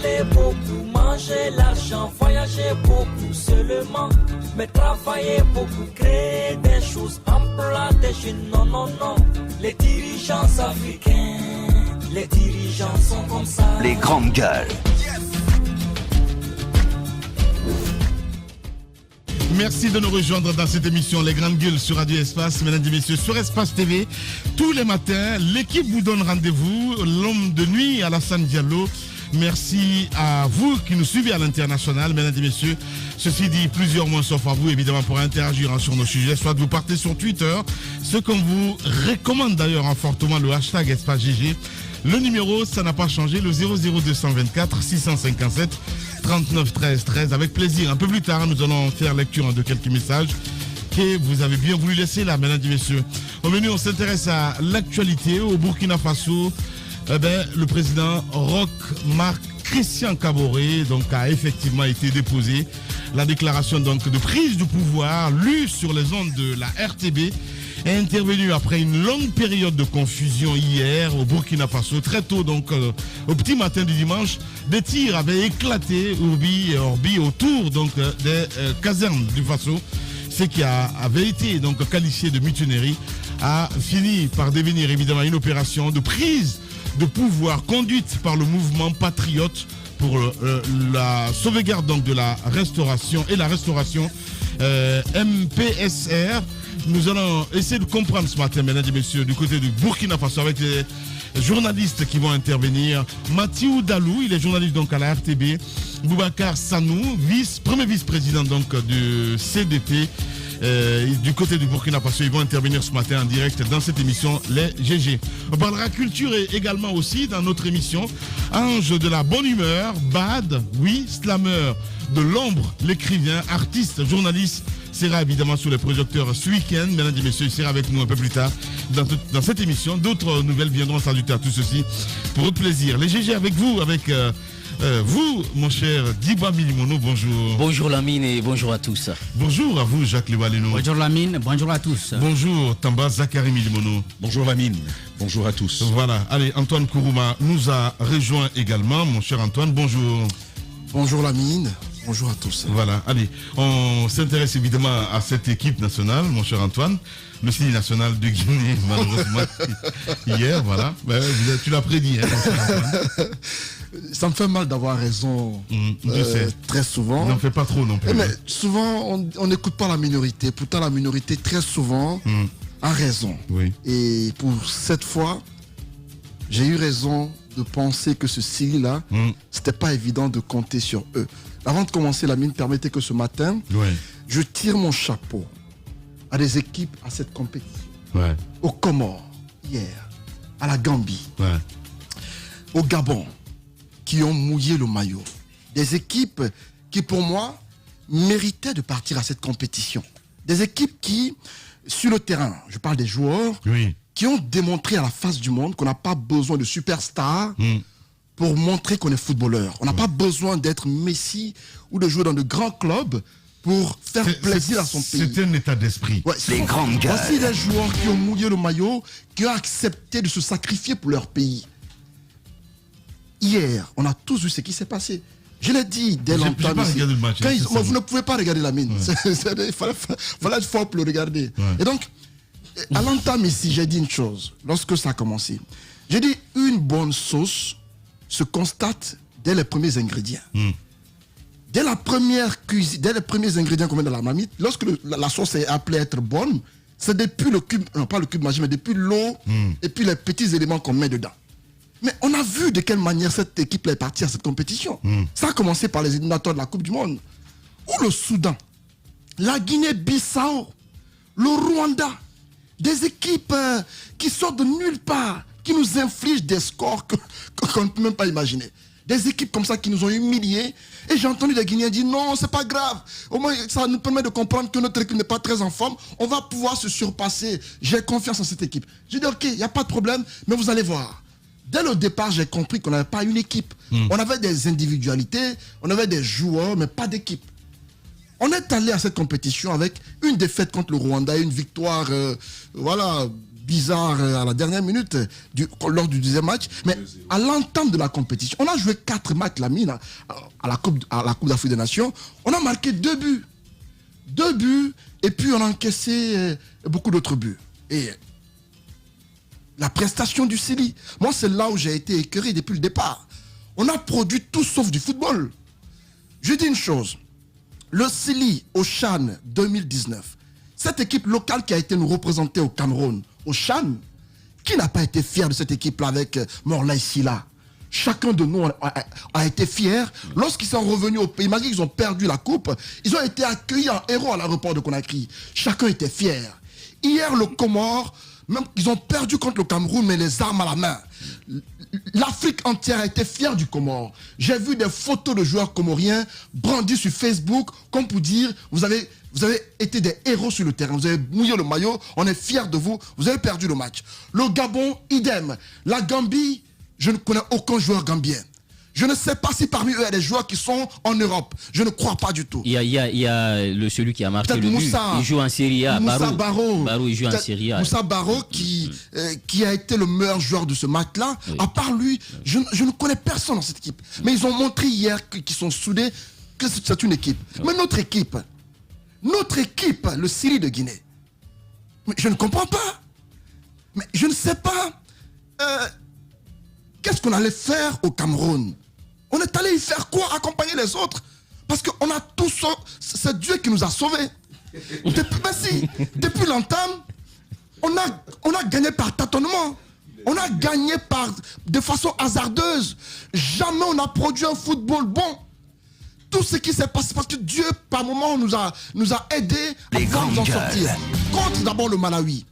parler beaucoup, manger l'argent, voyager beaucoup seulement, mais travailler beaucoup, créer des choses, emploi des jeunes, non, non, non. Les dirigeants africains, les dirigeants sont comme ça. Les grandes gueules. Merci de nous rejoindre dans cette émission Les Grandes Gueules sur Radio Espace, mesdames et messieurs, sur Espace TV. Tous les matins, l'équipe vous donne rendez-vous. L'homme de nuit, Alassane Diallo. Merci à vous qui nous suivez à l'international, mesdames et messieurs. Ceci dit, plusieurs mois sauf à vous, évidemment, pour interagir sur nos sujets. Soit vous partez sur Twitter, ce qu'on vous recommande d'ailleurs fortement, le hashtag Espace GG. Le numéro, ça n'a pas changé, le 00224 657 39 13 13. Avec plaisir, un peu plus tard, nous allons faire lecture de quelques messages que vous avez bien voulu laisser là, mesdames et messieurs. Au menu, on s'intéresse à l'actualité au Burkina Faso. Le président Roch Marc Christian Kaboré donc, a effectivement été déposé. La déclaration donc, de prise du pouvoir, lue sur les ondes de la RTB, est intervenue après une longue période de confusion hier au Burkina Faso. Très tôt, donc, au petit matin du dimanche, des tirs avaient éclaté orbi autour donc, des casernes du Faso. Ce qui avait été donc, qualifié de mutinerie a fini par devenir évidemment une opération de prise de pouvoir conduite par le mouvement patriote pour la sauvegarde donc, de la restauration et la restauration MPSR. Nous allons essayer de comprendre ce matin, mesdames et messieurs, du côté du Burkina Faso avec les journalistes qui vont intervenir. Mathieu Dalou, il est journaliste donc à la RTB. Boubacar Sanou, premier vice-président donc du CDP. Du côté du Burkina Faso, ils vont intervenir ce matin en direct dans cette émission Les GG. On parlera culture et également aussi dans notre émission Ange de la bonne humeur, Bad, oui, slammer de l'ombre, l'écrivain, artiste, journaliste, sera évidemment sous les projecteurs ce week-end. Mesdames et messieurs, il sera avec nous un peu plus tard dans cette émission. D'autres nouvelles viendront s'ajouter à tout ceci pour votre plaisir. Les GG avec vous, avec vous, mon cher Diba Milimono, bonjour. Bonjour Lamine et bonjour à tous. Bonjour à vous, Jacques Levaleno. Bonjour Lamine, bonjour à tous. Bonjour Tamba Zakari Milimono. Bonjour Lamine, bonjour à tous. Voilà, allez, Antoine Kourouma nous a rejoint également, mon cher Antoine, bonjour. Bonjour Lamine, bonjour à tous. Voilà, allez, on s'intéresse évidemment à cette équipe nationale, mon cher Antoine. Le signe national de Guinée, malheureusement, hier, voilà. Ben, tu l'as prédit, hein, ça me fait mal d'avoir raison très souvent. N'en fais pas trop non plus. Mais souvent, on n'écoute pas la minorité. Pourtant, la minorité, très souvent, a raison. Oui. Et pour cette fois, j'ai eu raison de penser que ce signe-là, c'était pas évident de compter sur eux. Avant de commencer, Lamine, permettez que ce matin, je tire mon chapeau à des équipes à cette compétition. Ouais. Au Comores, hier, à la Gambie, au Gabon, qui ont mouillé le maillot. Des équipes qui, pour moi, méritaient de partir à cette compétition. Des équipes qui, sur le terrain, je parle des joueurs, qui ont démontré à la face du monde qu'on n'a pas besoin de superstars pour montrer qu'on est footballeur. On n'a pas besoin d'être Messi ou de jouer dans de grands clubs pour faire plaisir à son pays. C'est un état d'esprit. Ouais, les grandes gueules. Voici des joueurs qui ont mouillé le maillot, qui ont accepté de se sacrifier pour leur pays. Hier, on a tous vu ce qui s'est passé. Je l'ai dit dès longtemps. Vous ne pouvez pas regarder la mine. Il fallait être fort pour le regarder. Et donc, à l'entame ici, j'ai dit une chose. Lorsque ça a commencé, j'ai dit une bonne sauce se constate dès les premiers ingrédients. Dès la première cuisine, dès les premiers ingrédients qu'on met dans la marmite, lorsque la sauce est appelée à être bonne, c'est depuis le cube, non pas le cube magique, mais depuis l'eau et puis les petits éléments qu'on met dedans. Mais on a vu de quelle manière cette équipe est partie à cette compétition. Ça a commencé par les éliminatoires de la Coupe du Monde. Ou le Soudan, la Guinée-Bissau, le Rwanda. Des équipes qui sortent de nulle part, qui nous infligent des scores qu'on ne peut même pas imaginer. Des équipes comme ça qui nous ont humiliés. Et j'ai entendu des Guinéens dire non, c'est pas grave. Au moins, ça nous permet de comprendre que notre équipe n'est pas très en forme. On va pouvoir se surpasser. J'ai confiance en cette équipe. J'ai dit ok, il n'y a pas de problème, mais vous allez voir. Dès le départ, j'ai compris qu'on n'avait pas une équipe. On avait des individualités, on avait des joueurs, mais pas d'équipe. On est allé à cette compétition avec une défaite contre le Rwanda et une victoire bizarre à la dernière minute lors du deuxième match. Mais à l'entame de la compétition, on a joué 4 matchs, Lamine, à la Coupe d'Afrique des Nations. On a marqué 2 buts. 2 buts, et puis on a encaissé beaucoup d'autres buts. Et la prestation du Sili, moi c'est là où j'ai été écœuré depuis le départ. On a produit tout sauf du football. Je dis une chose, le Sili au CHAN 2019, cette équipe locale qui a été nous représenter au Cameroun, au CHAN, qui n'a pas été fier de cette équipe-là avec Morlaï Sila? Chacun de nous a été fier. Lorsqu'ils sont revenus au pays, malgré qu'ils ont perdu la coupe, ils ont été accueillis en héros à l'aéroport de Conakry. Chacun était fier. Hier, le Comore, même ils ont perdu contre le Cameroun, mais les armes à la main. L'Afrique entière a été fière du Comore. J'ai vu des photos de joueurs comoriens brandis sur Facebook, comme pour dire, vous avez été des héros sur le terrain, vous avez mouillé le maillot, on est fiers de vous, vous avez perdu le match. Le Gabon, idem. La Gambie, je ne connais aucun joueur gambien. Je ne sais pas si parmi eux il y a des joueurs qui sont en Europe. Je ne crois pas du tout. Il y a celui qui a marqué le but. Moussa, il joue en Serie A. Moussa Barrow. Barrow, il joue en Serie A. Moussa Barrow qui a été le meilleur joueur de ce match-là. Oui. À part lui, je ne connais personne dans cette équipe. Mais ils ont montré hier qu'ils sont soudés, que c'est une équipe. Oui. Mais notre équipe, le Sili de Guinée, mais je ne comprends pas. Mais je ne sais pas. Qu'est-ce qu'on allait faire au Cameroun? On est allé y faire quoi? Accompagner les autres? Parce qu'on a tous... C'est Dieu qui nous a sauvés. Depuis l'entame, on a gagné par tâtonnement. On a gagné de façon hasardeuse. Jamais on a produit un football bon. Tout ce qui s'est passé, parce que Dieu, par moment, nous a aidés à pouvoir nous en sortir. Contre d'abord le Malawi.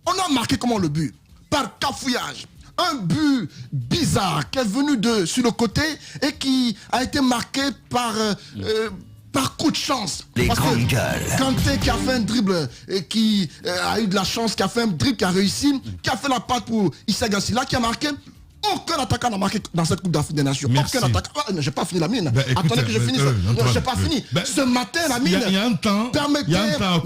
On a marqué comment le but? Par cafouillage. Un but bizarre qui est venu sur le côté et qui a été marqué par coup de chance. Parce que Kanté qui a fait un dribble et qui a eu de la chance, qui a fait un dribble, qui a réussi, qui a fait la patte pour Issa Gassila, qui a marqué. Aucun attaquant n'a marqué dans cette Coupe d'Afrique des Nations. Merci. Aucun attaquant. J'ai pas fini la mine. Attendez que je finisse. J'ai pas fini. Ce matin, la mine. Il y a un temps. Permettez. Non.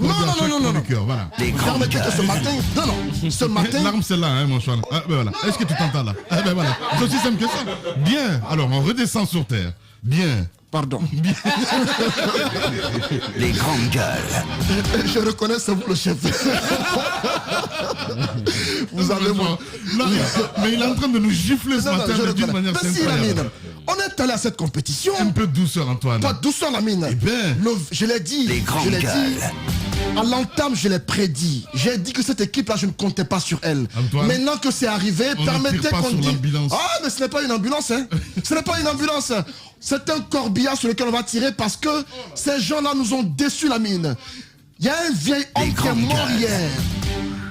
Voilà. Permettez que ce matin. Non. Ce matin. L'arme, c'est là, hein, mon choix. Ah, ben voilà. Est-ce que tu t'entends là? Ah, ben voilà. C'est aussi simple que ça. Bien. Alors, on redescend sur terre. Bien. Pardon. Les grandes gueules. Je reconnais, c'est vous le chef. Vous avez moi. Mais il est en train de nous gifler ce matin d'une manière incroyable. On est allé à cette compétition. Un peu de douceur, Antoine. Pas de douceur, la mine. Eh bien. Je l'ai dit. Les grandes gueules. À l'entame, je l'ai prédit. J'ai dit que cette équipe-là, je ne comptais pas sur elle. Antoine, maintenant que c'est arrivé, permettez qu'on dise... Ah, mais ce n'est pas une ambulance, hein. Ce n'est pas une ambulance. C'est un corbillard sur lequel on va tirer parce que ces gens-là nous ont déçus, la mine. Il y a un vieil homme qui est mort hier.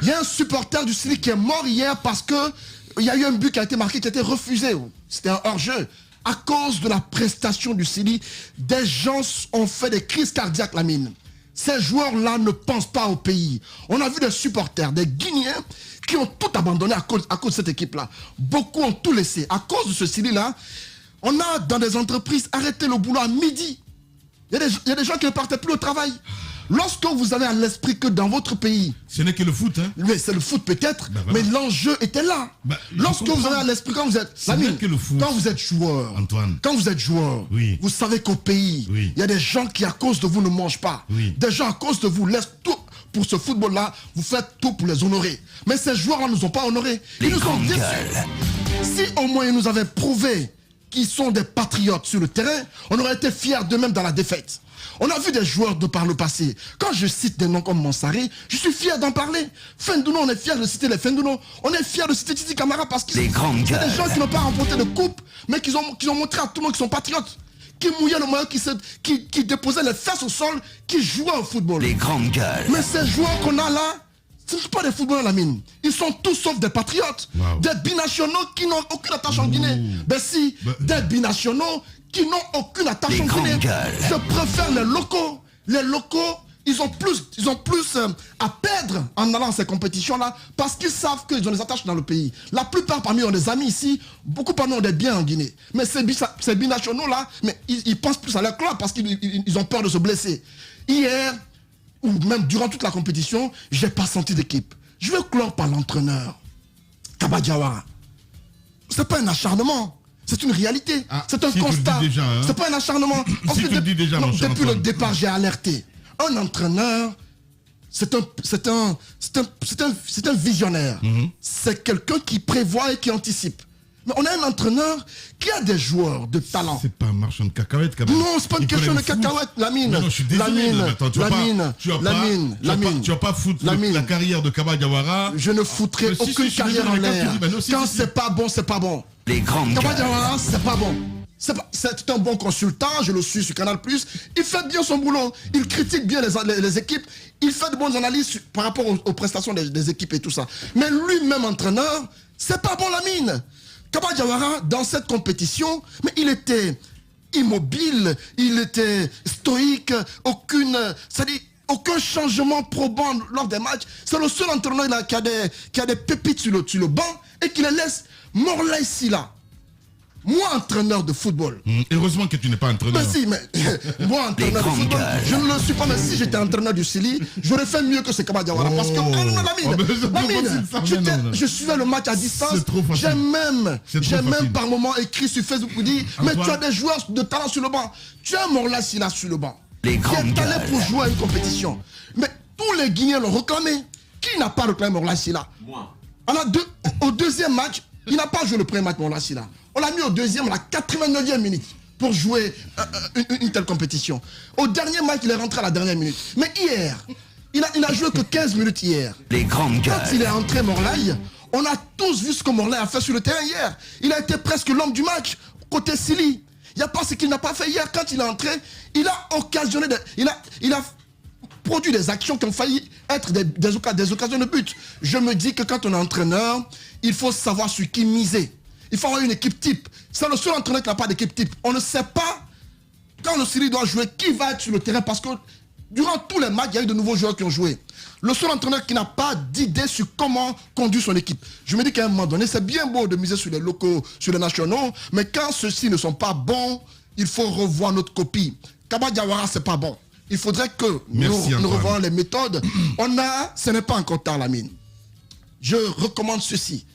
Il y a un supporter du Sili qui est mort hier parce que il y a eu un but qui a été marqué, qui a été refusé. C'était un hors-jeu. À cause de la prestation du Sili, des gens ont fait des crises cardiaques, la mine. Ces joueurs-là ne pensent pas au pays. On a vu des supporters, des Guinéens, qui ont tout abandonné à cause de cette équipe-là. Beaucoup ont tout laissé. À cause de ce Sili-là, on a dans des entreprises arrêté le boulot à midi. Il y a des gens qui ne partaient plus au travail. Lorsque vous avez à l'esprit que dans votre pays... Ce n'est que le foot, hein? Oui, c'est le foot peut-être, voilà. Mais l'enjeu était là. Lorsque vous avez à l'esprit, quand vous êtes... Quand vous êtes joueur, Antoine. Quand vous êtes joueur, oui. Vous savez qu'au pays, il y a des gens qui, à cause de vous, ne mangent pas. Oui. Des gens, à cause de vous, laissent tout pour ce football-là. Vous faites tout pour les honorer. Mais ces joueurs-là ne nous ont pas honorés. Ils nous ont déçus. Si au moins ils nous avaient prouvé qu'ils sont des patriotes sur le terrain, on aurait été fiers d'eux-mêmes dans la défaite. On a vu des joueurs de par le passé. Quand je cite des noms comme Mansaré, je suis fier d'en parler. Fendouno, on est fier de citer les Fendouno. On est fier de citer Titi Camara parce que c'est des gens qui n'ont pas remporté de coupe, mais qui ont montré à tout le monde qu'ils sont patriotes. Qui mouillaient le maillot, qui déposaient les fesses au sol, qui jouaient au football. Les grandes gueules. Mais ces joueurs qu'on a là, ce ne sont pas des footballeurs, la mine. Ils sont tous sauf des patriotes. Wow. Des binationaux qui n'ont aucune attache en Guinée. Ben si, des binationaux qui n'ont aucune attache en Guinée. Je préfère les locaux. Les locaux, ils ont plus à perdre en allant à ces compétitions-là parce qu'ils savent qu'ils ont des attaches dans le pays. La plupart parmi eux ont des amis ici. Beaucoup parmi eux ont des biens en Guinée. Mais ces binationaux-là, mais ils pensent plus à leur club parce qu'ils ont peur de se blesser. Hier... ou même durant toute la compétition, j'ai pas senti d'équipe. Je veux clore par l'entraîneur. Kaba Diawara. Ce n'est pas un acharnement. C'est une réalité. C'est un constat. Hein. C'est pas un acharnement. Si depuis le départ, j'ai alerté. Un entraîneur, c'est un visionnaire. C'est quelqu'un qui prévoit et qui anticipe. Mais on a un entraîneur qui a des joueurs de talent. C'est pas un marchand de cacahuètes, quand même. Non, c'est pas une question de cacahuètes, Lamine. Non, je suis désolé. Tu vas pas foutre la carrière de Kaba Diawara. Je ne foutrai aucune carrière en l'air. Quand c'est pas bon, c'est pas bon. Les grandes Kaba Diawara, c'est pas bon. C'est un bon consultant, je le suis sur Canal+. Il fait bien son boulot. Il critique bien les équipes. Il fait de bonnes analyses par rapport aux prestations des équipes et tout ça. Mais lui-même entraîneur, c'est pas bon, Lamine. Kaba Diawara, dans cette compétition, mais il était immobile, il était stoïque, aucun changement probant lors des matchs. C'est le seul entraîneur qui a des pépites sur le banc et qui les laisse Morlaï Sylla. Moi, entraîneur de football. Heureusement que tu n'es pas entraîneur. Mais si, mais moi, entraîneur de football, je ne le suis pas. Mais si j'étais entraîneur du Sili, j'aurais fait mieux que ce Kaba Diawara. Parce que, Lamine, je suivais le match à distance. J'ai même par moment écrit sur Facebook pour dire mais tu as des joueurs de talent sur le banc. Tu as Morlaï Sylla sur le banc. Qui est allé pour jouer à une compétition. Mais tous les Guinéens l'ont réclamé. Qui n'a pas réclamé Morlaï Sylla? Moi. Au deuxième match, il n'a pas joué le premier match Morlaï Sylla. On l'a mis au deuxième, à la 89e minute, pour jouer une telle compétition. Au dernier match, il est rentré à la dernière minute. Mais hier, il a joué que 15 minutes hier. Les grandes gueules. Quand il est rentré Morlaï, on a tous vu ce que Morlaï a fait sur le terrain hier. Il a été presque l'homme du match, côté Sili. Il n'y a pas ce qu'il n'a pas fait hier. Quand il est entré, il a occasionné, il a produit des actions qui ont failli être des occasions de but. Je me dis que quand on est entraîneur, il faut savoir sur qui miser. Il faut avoir une équipe type. C'est le seul entraîneur qui n'a pas d'équipe type. On ne sait pas, quand le Sili doit jouer, qui va être sur le terrain. Parce que durant tous les matchs, il y a eu de nouveaux joueurs qui ont joué. Le seul entraîneur qui n'a pas d'idée sur comment conduire son équipe. Je me dis qu'à un moment donné, c'est bien beau de miser sur les locaux, sur les nationaux. Mais quand ceux-ci ne sont pas bons, il faut revoir notre copie. Kaba Diawara, c'est pas bon. Il faudrait que nous revoyons les méthodes. Ce n'est pas encore tard, Lamine. Je recommande ceci.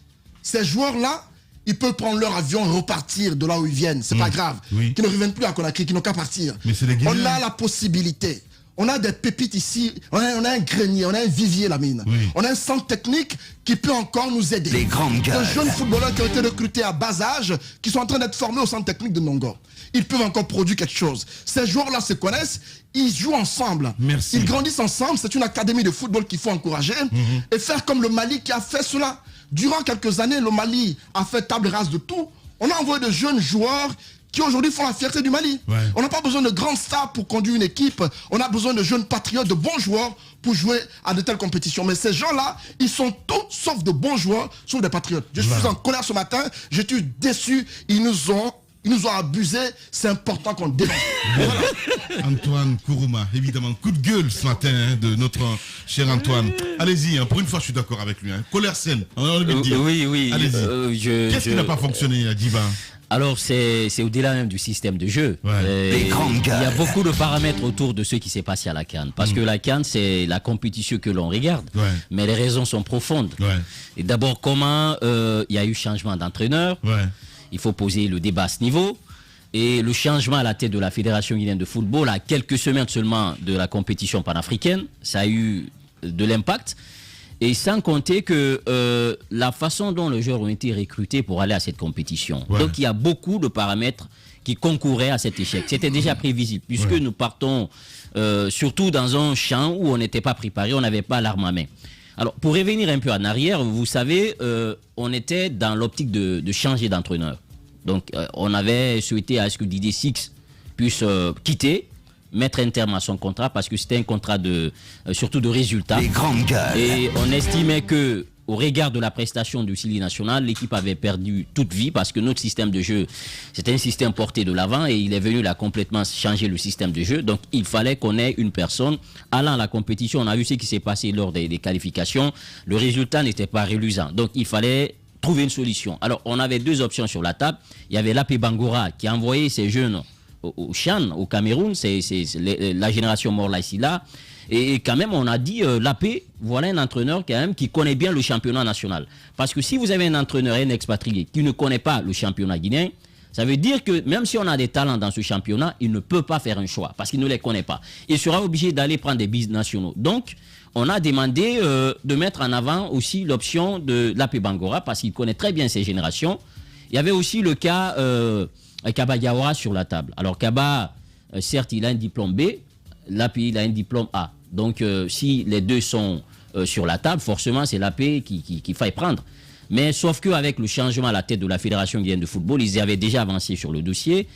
Ces joueurs-là, ils peuvent prendre leur avion et repartir de là où ils viennent. C'est pas grave. Oui. Qu'ils ne reviennent plus à Conakry, qu'ils n'ont qu'à partir. Mais c'est les Guinéens. On a la possibilité. On a des pépites ici. On a un grenier, on a un vivier, Lamine. Oui. On a un centre technique qui peut encore nous aider. Les grandes gueules. Des jeunes footballeurs qui ont été recrutés à bas âge, qui sont en train d'être formés au centre technique de Nongo. Ils peuvent encore produire quelque chose. Ces joueurs-là se connaissent, ils jouent ensemble. Merci. Ils grandissent ensemble. C'est une académie de football qu'il faut encourager et faire comme le Mali qui a fait cela. Durant quelques années, le Mali a fait table rase de tout. On a envoyé de jeunes joueurs qui aujourd'hui font la fierté du Mali. Ouais. On n'a pas besoin de grands stars pour conduire une équipe. On a besoin de jeunes patriotes, de bons joueurs pour jouer à de telles compétitions. Mais ces gens-là, ils sont tous sauf de bons joueurs, sauf des patriotes. Je suis en colère ce matin, je suis déçu. Ils nous ont abusé, c'est important qu'on dénonce. Voilà. Antoine Kourouma, évidemment, coup de gueule ce matin de notre cher Antoine. Allez-y, pour une fois je suis d'accord avec lui. Colère saine, on va le dire. Oui. Allez-y. Qu'est-ce qui n'a pas fonctionné à Djiba? Alors c'est au-delà même du système de jeu. Ouais. Il y a beaucoup de paramètres autour de ce qui s'est passé à la CAN. Parce que la CAN, c'est la compétition que l'on regarde. Ouais. Mais les raisons sont profondes. Ouais. Et d'abord, comment il y a eu changement d'entraîneur. Ouais. Il faut poser le débat à ce niveau. Et le changement à la tête de la Fédération guinéenne de football, à quelques semaines seulement de la compétition panafricaine, ça a eu de l'impact. Et sans compter que la façon dont les joueurs ont été recrutés pour aller à cette compétition. Ouais. Donc il y a beaucoup de paramètres qui concouraient à cet échec. C'était déjà prévisible, puisque nous partons surtout dans un champ où on n'était pas préparé, on n'avait pas l'arme à main. Alors pour revenir un peu en arrière, vous savez, on était dans l'optique de changer d'entraîneur. Donc on avait souhaité à ce que Didier Six puisse quitter, mettre un terme à son contrat parce que c'était un contrat surtout de résultats. Les grandes gueules. Et on estimait que au regard de la prestation du Sili national, l'équipe avait perdu toute vie parce que notre système de jeu, c'était un système porté de l'avant et il est venu là complètement changer le système de jeu. Donc il fallait qu'on ait une personne allant à la compétition. On a vu ce qui s'est passé lors des qualifications. Le résultat n'était pas reluisant. Donc il fallait trouver une solution. Alors on avait deux options sur la table. Il y avait Lapé Bangura qui a envoyé ses jeunes au Chan, au Cameroun, c'est la génération Morlaye Sylla. Et quand même, on a dit, Lapé, voilà un entraîneur quand même qui connaît bien le championnat national. Parce que si vous avez un entraîneur, un expatrié, qui ne connaît pas le championnat guinéen, ça veut dire que même si on a des talents dans ce championnat, il ne peut pas faire un choix parce qu'il ne les connaît pas. Il sera obligé d'aller prendre des bis nationaux. Donc, on a demandé de mettre en avant aussi l'option de Lapé Bangora parce qu'il connaît très bien ces générations. Il y avait aussi le cas Kaba Diawara sur la table. Alors Kaba, certes, il a un diplôme B, Lapé, il a un diplôme A. Donc, si les deux sont sur la table, forcément, c'est Lapé qu'il faille prendre. Mais sauf qu'avec le changement à la tête de la Fédération guinéenne de football, ils avaient déjà avancé sur le dossier.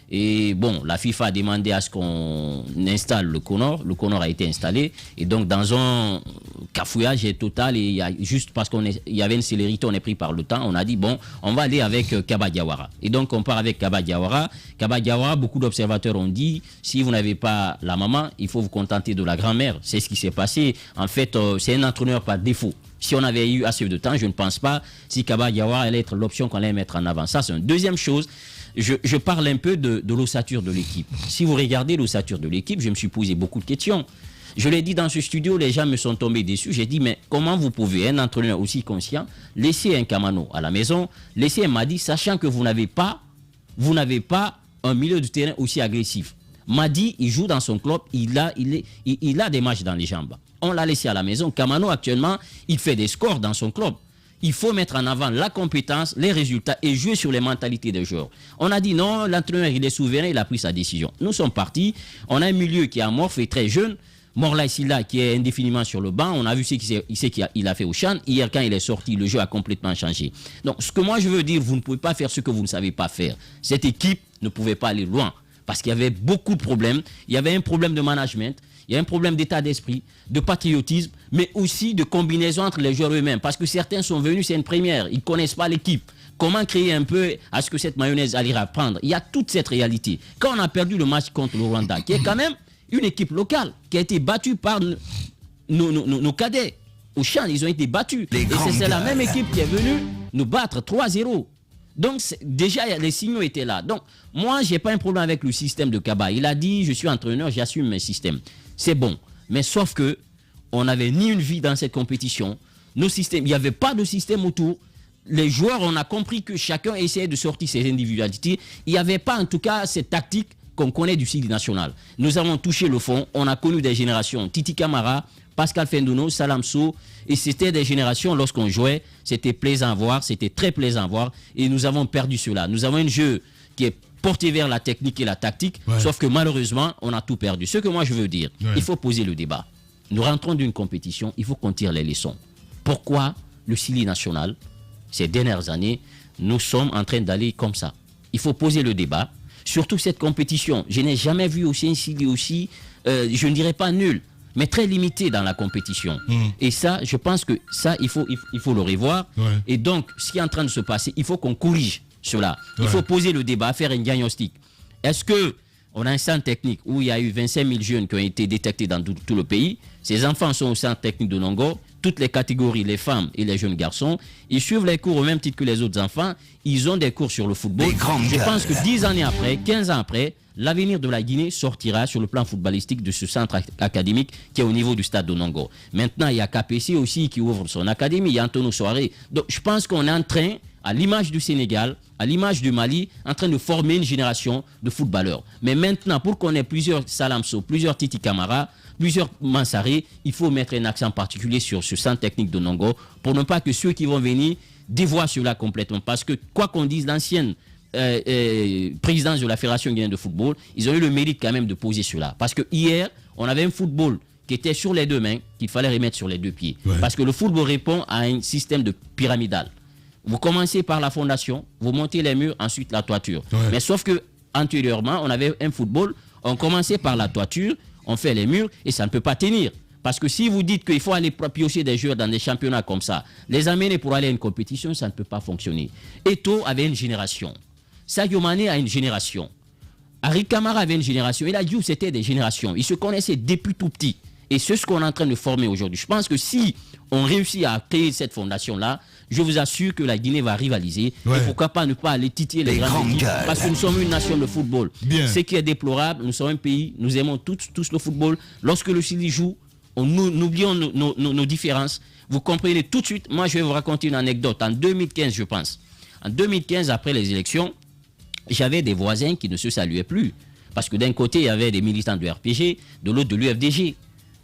Et bon, la FIFA a demandé à ce qu'on installe le Connor. Le Connor a été installé. Et donc, dans un cafouillage total, et juste parce qu'il y avait une célérité, on est pris par le temps, on a dit, bon, on va aller avec Kaba Diawara. Et donc, on part avec Kaba Diawara. Kaba Diawara, beaucoup d'observateurs ont dit, si vous n'avez pas la maman, il faut vous contenter de la grand-mère. C'est ce qui s'est passé. En fait, c'est un entraîneur par défaut. Si on avait eu assez de temps, je ne pense pas si Kaba Diawara allait être l'option qu'on allait mettre en avant. Ça, c'est une deuxième chose. Je parle un peu de l'ossature de l'équipe. Si vous regardez l'ossature de l'équipe, je me suis posé beaucoup de questions. Je l'ai dit dans ce studio, les gens me sont tombés dessus. J'ai dit, mais comment vous pouvez, un entraîneur aussi conscient, laisser un Kamano à la maison, laisser un Madi, sachant que vous n'avez pas un milieu de terrain aussi agressif. Madi, il joue dans son club, il a des matchs dans les jambes. On l'a laissé à la maison. Kamano, actuellement, il fait des scores dans son club. Il faut mettre en avant la compétence, les résultats et jouer sur les mentalités des joueurs. On a dit non, l'entraîneur, il est souverain, il a pris sa décision. Nous sommes partis. On a un milieu qui est amorphe et très jeune. Morlaye Sylla qui est indéfiniment sur le banc. On a vu ce qu'il a fait au Chan. Hier, quand il est sorti, le jeu a complètement changé. Donc, ce que moi je veux dire, vous ne pouvez pas faire ce que vous ne savez pas faire. Cette équipe ne pouvait pas aller loin parce qu'il y avait beaucoup de problèmes. Il y avait un problème de management. Il y a un problème d'état d'esprit, de patriotisme, mais aussi de combinaison entre les joueurs eux-mêmes. Parce que certains sont venus, c'est une première, ils ne connaissent pas l'équipe. Comment créer un peu à ce que cette mayonnaise allait reprendre? Il y a toute cette réalité. Quand on a perdu le match contre le Rwanda, qui est quand même une équipe locale, qui a été battue par nos cadets. Au Chan, ils ont été battus. Et c'est la même équipe qui est venue nous battre 3-0. Donc, déjà, les signaux étaient là. Donc, moi, je n'ai pas un problème avec le système de Kaba. Il a dit, je suis entraîneur, j'assume mes systèmes. C'est bon. Mais sauf que on n'avait ni une vie dans cette compétition. Nos systèmes, il n'y avait pas de système autour. Les joueurs, on a compris que chacun essayait de sortir ses individualités. Il n'y avait pas, en tout cas, cette tactique qu'on connaît du cycle national. Nous avons touché le fond. On a connu des générations. Titi Camara, Pascal Fendouno, Salamso. Et c'était des générations, lorsqu'on jouait, c'était plaisant à voir. C'était très plaisant à voir. Et nous avons perdu cela. Nous avons un jeu qui est porté vers la technique et la tactique, sauf que malheureusement, on a tout perdu. Ce que moi je veux dire, il faut poser le débat. Nous rentrons d'une compétition, il faut qu'on tire les leçons. Pourquoi le Sili national, ces dernières années, nous sommes en train d'aller comme ça? Il faut poser le débat. Surtout cette compétition, je n'ai jamais vu aussi un Sili aussi, je ne dirais pas nul, mais très limité dans la compétition. Et ça, je pense que ça, il faut le revoir. Et donc, ce qui est en train de se passer, il faut qu'on corrige cela. Il faut poser le débat, faire un diagnostic. Est-ce qu'on a un centre technique où il y a eu 25 000 jeunes qui ont été détectés dans tout le pays? Ces enfants sont au centre technique de Nongo. Toutes les catégories, les femmes et les jeunes garçons, ils suivent les cours au même titre que les autres enfants. Ils ont des cours sur le football. Je pense que 10 années après, 15 ans après, l'avenir de la Guinée sortira sur le plan footballistique de ce centre académique qui est au niveau du stade de Nongo. Maintenant, il y a KPC aussi qui ouvre son académie. Il y a Antonio Soare. Donc, je pense qu'on est en train, à l'image du Sénégal, à l'image du Mali, en train de former une génération de footballeurs. Mais maintenant, pour qu'on ait plusieurs Salamso, plusieurs Titi Camara, plusieurs Mansaré, il faut mettre un accent particulier sur ce centre technique de Nongo pour ne pas que ceux qui vont venir dévoient cela complètement. Parce que, quoi qu'on dise, l'ancienne présidence de la Fédération guinéenne de football, ils ont eu le mérite quand même de poser cela. Parce que hier, on avait un football qui était sur les deux mains, qu'il fallait remettre sur les deux pieds. Parce que le football répond à un système de pyramidal. Vous commencez par la fondation, vous montez les murs, ensuite la toiture. Mais sauf que antérieurement, on avait un football, on commençait par la toiture, on fait les murs et ça ne peut pas tenir. Parce que si vous dites qu'il faut aller piocher des joueurs dans des championnats comme ça, les amener pour aller à une compétition, ça ne peut pas fonctionner. Eto'o avait une génération. Sadio Mané a une génération. Henri Camara avait une génération. Et là, c'était des générations. Ils se connaissaient depuis tout petit. Et c'est ce qu'on est en train de former aujourd'hui. Je pense que si on réussit à créer cette fondation-là, je vous assure que la Guinée va rivaliser. Et pourquoi pas ne pas aller titiller les grandes équipes, parce que nous sommes une nation de football. Ce qui est déplorable, nous sommes un pays, nous aimons tous le football. Lorsque le Chili joue, nous oublions nos différences. Vous comprenez tout de suite. Moi, je vais vous raconter une anecdote. En 2015, je pense. En 2015, après les élections, j'avais des voisins qui ne se saluaient plus. Parce que d'un côté, il y avait des militants du RPG, de l'autre de l'UFDG.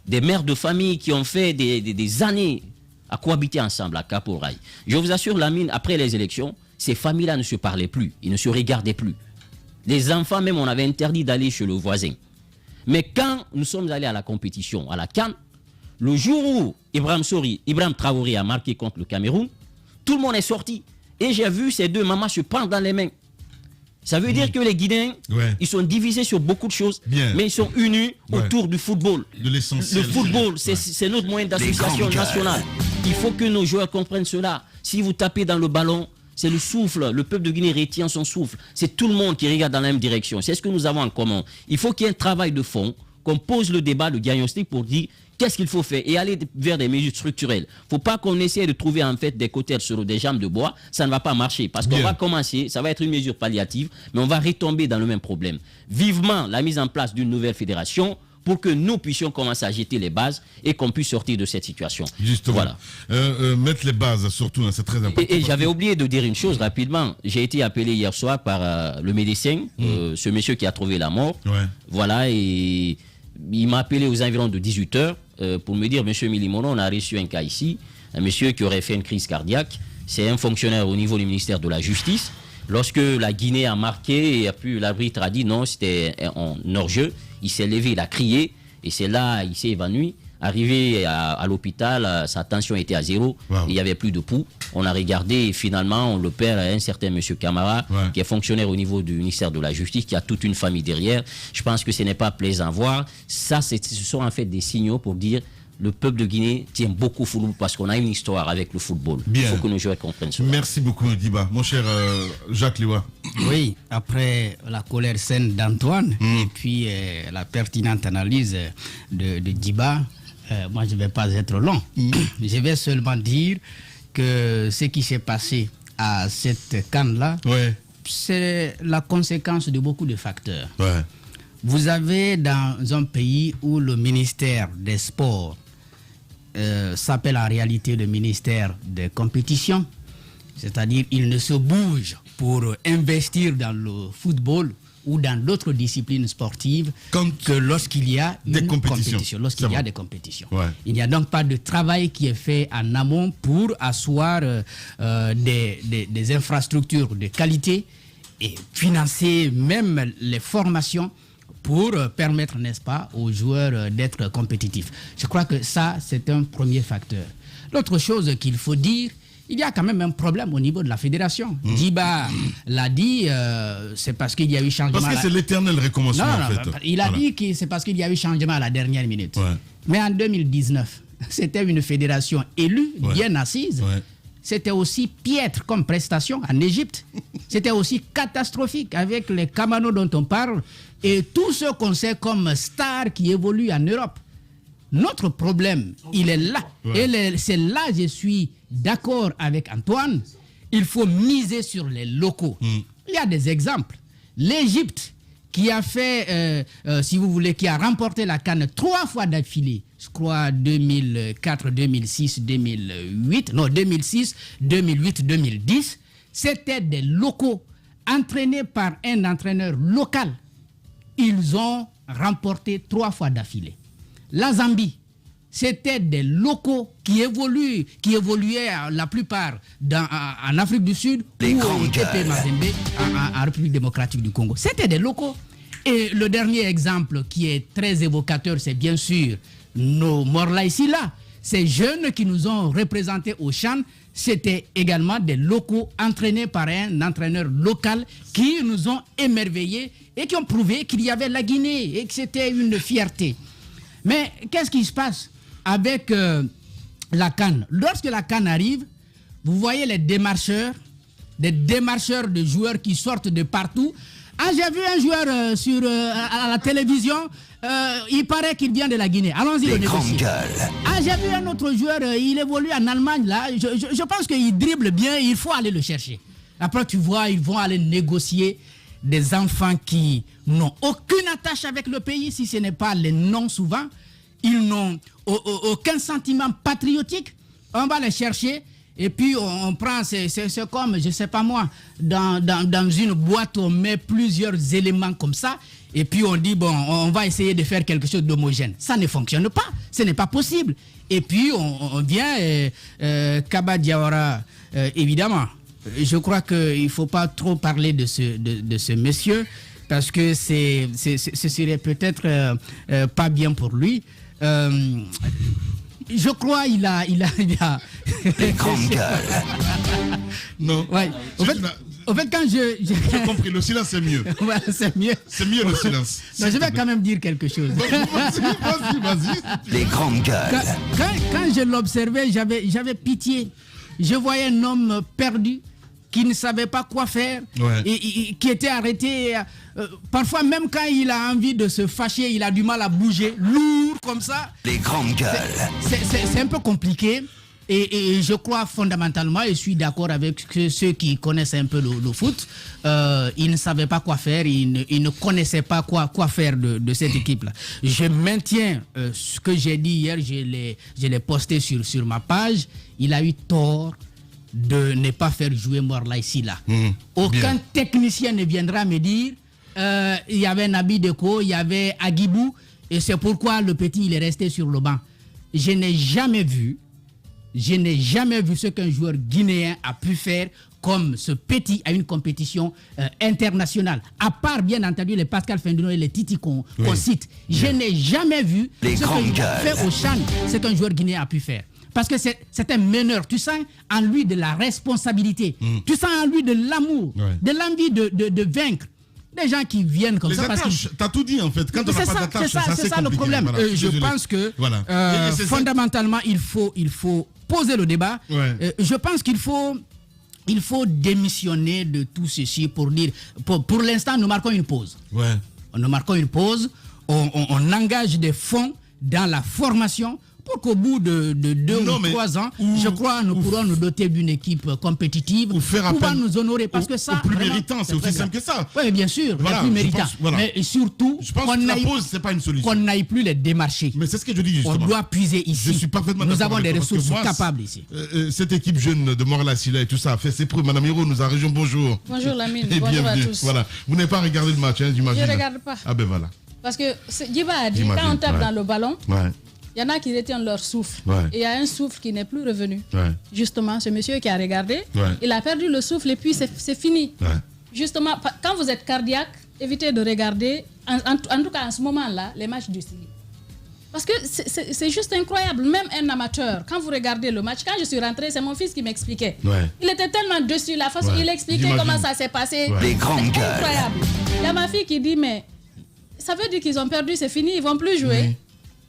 Des mères de famille qui ont fait des années à cohabiter ensemble à Caporail. Je vous assure, Lamine, après les élections, ces familles-là ne se parlaient plus, ils ne se regardaient plus. Les enfants, même, on avait interdit d'aller chez le voisin. Mais quand nous sommes allés à la compétition, à la CAN, le jour où Ibrahim Traoré a marqué contre le Cameroun, tout le monde est sorti. Et j'ai vu ces deux mamans se prendre dans les mains. Ça veut dire que les Guinéens, ils sont divisés sur beaucoup de choses, mais ils sont unis autour du football. De l'essentiel. Le football, c'est notre moyen d'association nationale. Il faut que nos joueurs comprennent cela. Si vous tapez dans le ballon, c'est le souffle. Le peuple de Guinée retient son souffle. C'est tout le monde qui regarde dans la même direction. C'est ce que nous avons en commun. Il faut qu'il y ait un travail de fond, qu'on pose le débat, le diagnostic pour dire qu'est-ce qu'il faut faire et aller vers des mesures structurelles. Il ne faut pas qu'on essaie de trouver en fait des côtés sur des jambes de bois. Ça ne va pas marcher parce qu'on va commencer, ça va être une mesure palliative, mais on va retomber dans le même problème. Vivement la mise en place d'une nouvelle fédération pour que nous puissions commencer à jeter les bases et qu'on puisse sortir de cette situation. Justement. Voilà. Mettre les bases surtout, c'est très important. Et j'avais oublié de dire une chose rapidement. J'ai été appelé hier soir par le médecin, ce monsieur qui a trouvé la mort. Voilà, et il m'a appelé aux environs de 18h pour me dire, monsieur Milimono, on a reçu un cas ici, un monsieur qui aurait fait une crise cardiaque. C'est un fonctionnaire au niveau du ministère de la Justice. Lorsque la Guinée a marqué, et puis l'arbitre a dit non, c'était en hors-jeu, il s'est levé, il a crié, et c'est là, il s'est évanoui. Arrivé à l'hôpital, sa tension était à 0, il n'y avait plus de pouls. On a regardé et finalement, on le perd à un certain monsieur Camara, qui est fonctionnaire au niveau du ministère de la Justice, qui a toute une famille derrière. Je pense que ce n'est pas plaisant à voir. Ça, ce sont en fait des signaux pour dire le peuple de Guinée tient beaucoup au football parce qu'on a une histoire avec le football. Il faut que nos joueurs comprennent cela. Merci beaucoup, Diba. Mon cher Jacques Liwa. Oui, après la colère saine d'Antoine et puis la pertinente analyse de Diba, moi je ne vais pas être long. Je vais seulement dire que ce qui s'est passé à cette CAN-là, c'est la conséquence de beaucoup de facteurs. Vous avez dans un pays où le ministère des Sports s'appelle en réalité le ministère des compétitions, c'est-à-dire il ne se bouge pour investir dans le football ou dans d'autres disciplines sportives que lorsqu'il y a des compétitions. Lorsqu'il y a des compétitions. Il n'y a donc pas de travail qui est fait en amont pour asseoir des infrastructures de qualité et financer même les formations pour permettre, n'est-ce pas, aux joueurs d'être compétitifs. Je crois que ça, c'est un premier facteur. L'autre chose qu'il faut dire, il y a quand même un problème au niveau de la fédération. Diba l'a dit, c'est parce qu'il y a eu changement. Parce que c'est l'éternel recommencement, en fait. Il a dit que c'est parce qu'il y a eu changement à la dernière minute. Mais en 2019, c'était une fédération élue, bien assise. C'était aussi piètre comme prestation en Égypte. C'était aussi catastrophique avec les Kamano dont on parle et tout ce qu'on sait comme stars qui évoluent en Europe. Notre problème, il est là. Et c'est là que je suis d'accord avec Antoine. Il faut miser sur les locaux. Il y a des exemples. L'Égypte, qui a fait, si vous voulez, qui a remporté la CAN 3 fois d'affilée, je crois 2004, 2006, 2008, non 2006, 2008, 2010, c'était des locaux entraînés par un entraîneur local. Ils ont remporté 3 fois d'affilée. La Zambie, c'était des locaux qui évoluaient la plupart en Afrique du Sud ou au TP Mazembe, en République démocratique du Congo. C'était des locaux. Et le dernier exemple qui est très évocateur, c'est bien sûr nos Morla ici là. Ces jeunes qui nous ont représentés au CHAN, c'était également des locaux entraînés par un entraîneur local qui nous ont émerveillés et qui ont prouvé qu'il y avait la Guinée et que c'était une fierté. Mais qu'est-ce qui se passe avec la CAN? Lorsque la CAN arrive, vous voyez des démarcheurs de joueurs qui sortent de partout j'ai vu un joueur à la télévision, il paraît qu'il vient de la Guinée. Allons-y le négocier. J'ai vu un autre joueur, il évolue en Allemagne là. Je pense qu'il dribble bien, il faut aller le chercher. Après tu vois, ils vont aller négocier des enfants qui n'ont aucune attache avec le pays, si ce n'est pas les noms souvent. Ils n'ont aucun sentiment patriotique. On va les chercher. Et puis on prend, c'est comme, je ne sais pas moi, dans une boîte, on met plusieurs éléments comme ça, et puis on dit, bon, on va essayer de faire quelque chose d'homogène. Ça ne fonctionne pas, ce n'est pas possible. Et puis on vient, Kaba Diawara, évidemment, je crois qu'il ne faut pas trop parler de ce monsieur, parce que ce serait peut-être pas bien pour lui. Je crois il a des grandes gueules. Non. Ouais. Au fait, quand j'ai compris, le silence c'est mieux. Ouais, c'est mieux. C'est mieux le silence. Non, je vais quand même dire quelque chose. Vas-y. Les grandes gueules. Quand je l'observais, j'avais pitié. Je voyais un homme perdu qui ne savait pas quoi faire, et qui était arrêté. Parfois, même quand il a envie de se fâcher, il a du mal à bouger, lourd comme ça. Les grandes gueules. C'est un peu compliqué. Et je crois fondamentalement, et je suis d'accord avec ceux qui connaissent un peu le foot, ils ne savaient pas quoi faire, ils ne connaissaient pas quoi faire de cette équipe-là. Je maintiens ce que j'ai dit hier, je l'ai posté sur ma page. Il a eu tort de ne pas faire jouer Morla ici là. Aucun technicien ne viendra me dire il y avait Nabi Deko, il y avait Agibou, et c'est pourquoi le petit il est resté sur le banc. Je n'ai jamais vu ce qu'un joueur guinéen a pu faire comme ce petit à une compétition internationale. À part bien entendu les Pascal Fendouno et les Titi qu'on cite. Je n'ai jamais vu ce qu'il a fait au Chan, ce qu'un joueur guinéen a pu faire. Parce que c'est un meneur. Tu sens en lui de la responsabilité. Tu sens en lui de l'amour, de l'envie de vaincre. Des gens qui viennent comme ça. T'as tout dit en fait. Quand on n'a pas d'attache, c'est ça le problème. Voilà, je pense que fondamentalement, il faut poser le débat. Je pense qu'il faut démissionner de tout ceci pour dire, pour l'instant, nous marquons une pause. Nous marquons une pause. On engage des fonds dans la formation pour qu'au bout de 2 ou 3 ans, je crois, nous pourrons nous doter d'une équipe compétitive pour pouvoir nous honorer. Parce que ça, plus méritant, c'est aussi simple que ça. Oui, bien sûr, les plus méritants. Mais surtout, qu'on n'aille plus les démarcher. Mais c'est ce que je dis justement. On doit puiser ici. Je suis parfaitement nous avons des ressources capables ici. Cette équipe jeune de Morla-Silla et tout ça a fait ses preuves. Madame Hiro nous a rejoint. Bonjour. Bonjour Lamine. Bonjour à tous. Voilà. Vous n'avez pas regardé le match, j'imagine. Je ne regarde pas. Ah ben voilà. Parce que Djiba a dit, quand on tape dans le ballon, il y en a qui retiennent leur souffle. Et il y a un souffle qui n'est plus revenu. Justement, ce monsieur qui a regardé, il a perdu le souffle et puis c'est fini. Justement, quand vous êtes cardiaque, évitez de regarder, en tout cas en ce moment-là, les matchs du Syrie. Parce que c'est juste incroyable. Même un amateur, quand vous regardez le match, quand je suis rentré, c'est mon fils qui m'expliquait. Il était tellement dessus, la façon il expliquait comment ça s'est passé. C'est incroyable. Il y a ma fille qui dit, mais ça veut dire qu'ils ont perdu, c'est fini, ils ne vont plus jouer.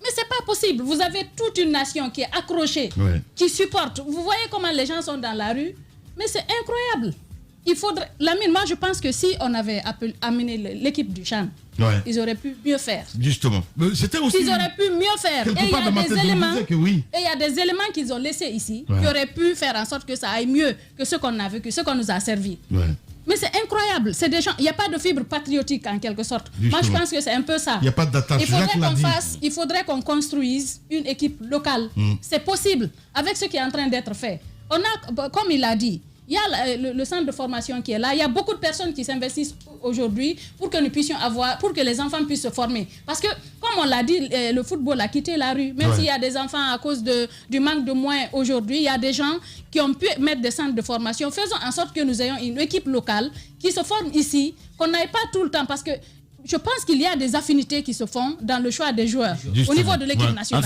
Mais c'est pas possible. Vous avez toute une nation qui est accrochée, qui supporte. Vous voyez comment les gens sont dans la rue. Mais c'est incroyable. Il faudrait... Lamine, moi je pense que si on avait amené l'équipe du Chan, ils auraient pu mieux faire. Justement. C'était aussi... Ils auraient pu mieux faire. Et il y a des éléments qu'ils ont laissés ici qui auraient pu faire en sorte que ça aille mieux que ce qu'on a vécu, ce qu'on nous a servi. Mais c'est incroyable. C'est des gens. Il n'y a pas de fibre patriotique en quelque sorte. Justement. Moi, je pense que c'est un peu ça. Il n'y a pas d'attache. Il faudrait qu'on construise une équipe locale. C'est possible avec ce qui est en train d'être fait. On a, comme il a dit, il y a le centre de formation qui est là. Il y a beaucoup de personnes qui s'investissent aujourd'hui pour que nous puissions avoir, pour que les enfants puissent se former. Parce que, comme on l'a dit, le football a quitté la rue. Même s'il y a des enfants à cause du manque de moyens aujourd'hui, il y a des gens qui ont pu mettre des centres de formation. Faisons en sorte que nous ayons une équipe locale qui se forme ici, qu'on n'aille pas tout le temps. Parce que je pense qu'il y a des affinités qui se font dans le choix des joueurs au niveau de l'équipe nationale.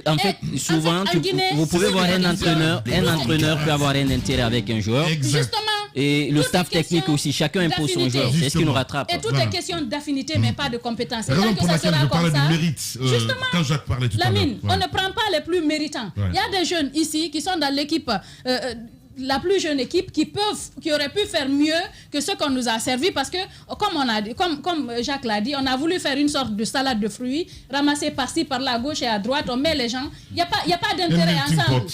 En fait, souvent, vous pouvez voir un entraîneur peut avoir un intérêt avec un joueur. Justement. Et le staff technique aussi, chacun impose son joueur. C'est ce qui nous rattrape. Et tout est question d'affinité, mais pas de compétence. C'est raison que ça sera comme ça. Justement, quand Jacques parlait tout à l'heure. Lamine, on ne prend pas les plus méritants. Il y a des jeunes ici qui sont dans l'équipe la plus jeune équipe qui aurait pu faire mieux que ce qu'on nous a servi parce que, comme Jacques l'a dit, on a voulu faire une sorte de salade de fruits, ramasser par-ci, par-là, à gauche et à droite, on met les gens. Il n'y a pas d'intérêt ensemble.